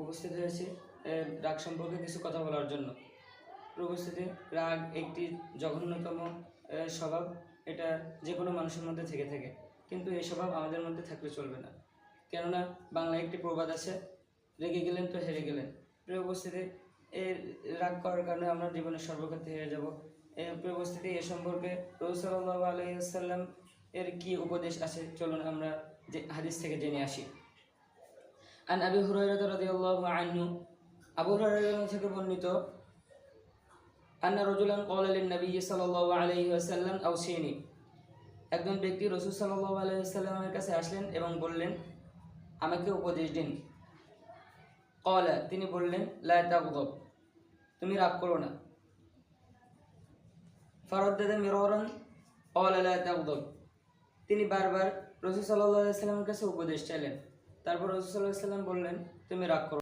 উপস্থিত হয়েছি রাগ সম্পর্কে কিছু কথা বলার জন্য। উপস্থিতি, রাগ একটি জঘন্যতম স্বভাব। এটা যে কোনো মানুষের মধ্যে থেকে থাকে, কিন্তু এই স্বভাব আমাদের মধ্যে থাকলে চলবে না। কেননা বাংলায় একটি প্রবাদ আছে, রেগে গেলেন তো হেরে গেলেন। প্রিয় উপস্থিতি, এর রাগ করার কারণে আমরা জীবনের সর্বক্ষেত্রে হেরে যাব। প্রিয় উপস্থিতি, এ সম্পর্কে রাসূল সাল্লাল্লাহু আলাইহি ওয়াসাল্লাম এর কি উপদেশ আছে, চলুন আমরা যে হাদিস থেকে জেনে আসি। আন আবি হুরায়রা রাদিয়াল্লাহু আনহু, আবু হুরায়রা থেকে বর্ণিত, আন্না রাজুলান ক্বালা লিন নবী সাল্লাল্লাহু আলাইহি ওয়াসাল্লাম আওসিনি, একজন ব্যক্তি রাসূল সাল্লাল্লাহু আলাইহি ওয়াসাল্লামের কাছে আসলেন এবং বললেন, আমাকে উপদেশ দিন। ক্বালা, তিনি বললেন, লা তাগদাব, তুমি রাগ করো না। ফারাদ্দাদা মিরারান ক্বালা লা তাগদাব, তিনি বারবার রাসূল সাল্লাল্লাহু আলাইহি ওয়াসাল্লামের কাছে উপদেশ চাইলেন। তারপর রাসূল সাল্লাল্লাহু আলাইহি ওয়াসাল্লাম বললেন, তুমি রাগ করো।